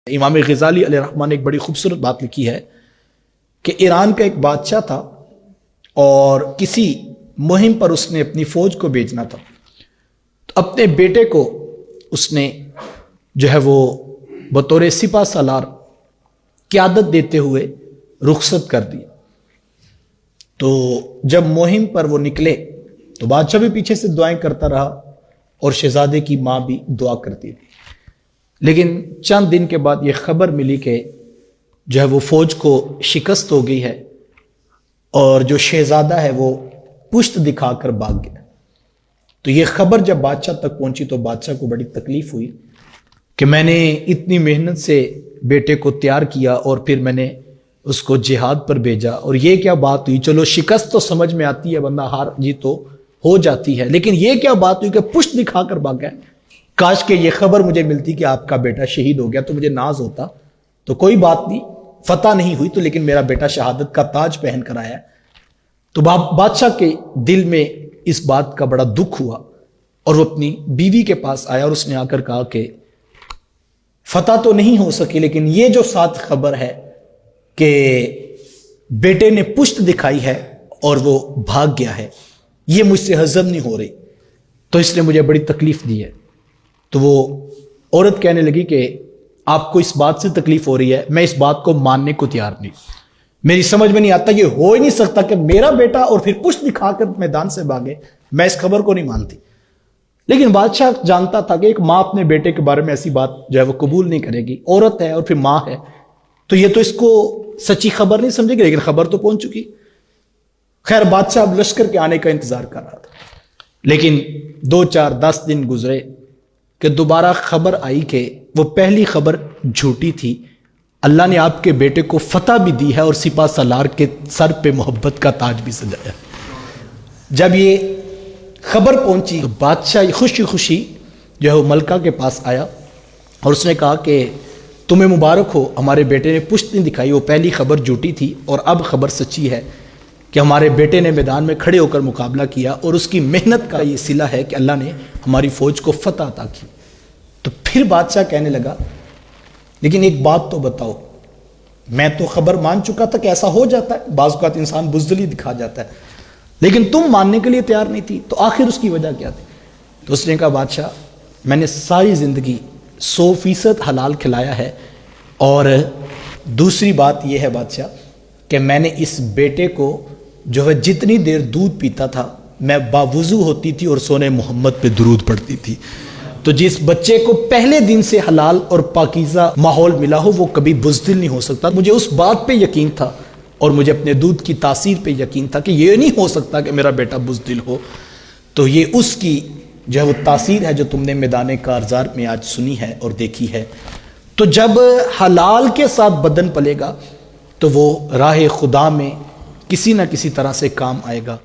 امام غزالی علیہ الرحمٰن نے ایک بڑی خوبصورت بات لکھی ہے کہ ایران کا ایک بادشاہ تھا اور کسی مہم پر اس نے اپنی فوج کو بھیجنا تھا، تو اپنے بیٹے کو اس نے جو ہے وہ بطور سپہ سالار قیادت دیتے ہوئے رخصت کر دی۔ تو جب مہم پر وہ نکلے تو بادشاہ بھی پیچھے سے دعائیں کرتا رہا اور شہزادے کی ماں بھی دعا کرتی رہی، لیکن چند دن کے بعد یہ خبر ملی کہ جو ہے وہ فوج کو شکست ہو گئی ہے اور جو شہزادہ ہے وہ پشت دکھا کر بھاگ گیا۔ تو یہ خبر جب بادشاہ تک پہنچی تو بادشاہ کو بڑی تکلیف ہوئی کہ میں نے اتنی محنت سے بیٹے کو تیار کیا اور پھر میں نے اس کو جہاد پر بھیجا، اور یہ کیا بات ہوئی؟ چلو شکست تو سمجھ میں آتی ہے، بندہ ہار جیت تو ہو جاتی ہے، لیکن یہ کیا بات ہوئی کہ پشت دکھا کر بھاگ گیا۔ کاش کہ یہ خبر مجھے ملتی کہ آپ کا بیٹا شہید ہو گیا تو مجھے ناز ہوتا، تو کوئی بات نہیں، فتح نہیں ہوئی تو لیکن میرا بیٹا شہادت کا تاج پہن کر آیا۔ تو بادشاہ کے دل میں اس بات کا بڑا دکھ ہوا اور وہ اپنی بیوی کے پاس آیا اور اس نے آ کر کہا کہ فتح تو نہیں ہو سکی، لیکن یہ جو ساتھ خبر ہے کہ بیٹے نے پشت دکھائی ہے اور وہ بھاگ گیا ہے، یہ مجھ سے ہضم نہیں ہو رہی، تو اس نے مجھے بڑی تکلیف دی ہے۔ تو وہ عورت کہنے لگی کہ آپ کو اس بات سے تکلیف ہو رہی ہے، میں اس بات کو ماننے کو تیار نہیں، میری سمجھ میں نہیں آتا، یہ ہو ہی نہیں سکتا کہ میرا بیٹا اور پھر پشت دکھا کر میدان سے بھاگے، میں اس خبر کو نہیں مانتی۔ لیکن بادشاہ جانتا تھا کہ ایک ماں اپنے بیٹے کے بارے میں ایسی بات جو ہے وہ قبول نہیں کرے گی، عورت ہے اور پھر ماں ہے، تو یہ تو اس کو سچی خبر نہیں سمجھے گی، لیکن خبر تو پہنچ چکی۔ خیر بادشاہ اب لشکر کے آنے کا انتظار کر رہا تھا، لیکن 2 4 10 دن گزرے کہ دوبارہ خبر آئی کہ وہ پہلی خبر جھوٹی تھی، اللہ نے آپ کے بیٹے کو فتح بھی دی ہے اور سپہ سالار کے سر پہ محبت کا تاج بھی سجایا۔ جب یہ خبر پہنچی تو بادشاہ خوشی خوشی جو ہے وہ ملکہ کے پاس آیا اور اس نے کہا کہ تمہیں مبارک ہو، ہمارے بیٹے نے پشت نہیں دکھائی، وہ پہلی خبر جھوٹی تھی اور اب خبر سچی ہے کہ ہمارے بیٹے نے میدان میں کھڑے ہو کر مقابلہ کیا اور اس کی محنت کا یہ صلہ ہے کہ اللہ نے ہماری فوج کو فتح عطا کی۔ تو پھر بادشاہ کہنے لگا لیکن ایک بات تو بتاؤ، میں تو خبر مان چکا تھا کہ ایسا ہو جاتا ہے، بعض اوقات انسان بزدلی دکھا جاتا ہے، لیکن تم ماننے کے لیے تیار نہیں تھی، تو آخر اس کی وجہ کیا تھی؟ تو اس نے کہا بادشاہ میں نے ساری زندگی 100% حلال کھلایا ہے، اور دوسری بات یہ ہے بادشاہ کہ میں نے اس بیٹے کو جو ہے جتنی دیر دودھ پیتا تھا میں باوضو ہوتی تھی اور سونے محمد پہ درود پڑھتی تھی، تو جس بچے کو پہلے دن سے حلال اور پاکیزہ ماحول ملا ہو وہ کبھی بزدل نہیں ہو سکتا۔ مجھے اس بات پہ یقین تھا اور مجھے اپنے دودھ کی تاثیر پہ یقین تھا کہ یہ نہیں ہو سکتا کہ میرا بیٹا بزدل ہو، تو یہ اس کی جو ہے وہ تاثیر ہے جو تم نے میدان کارزار میں آج سنی ہے اور دیکھی ہے۔ تو جب حلال کے ساتھ بدن پلے گا تو وہ راہ خدا میں کسی نہ کسی طرح سے کام آئے گا۔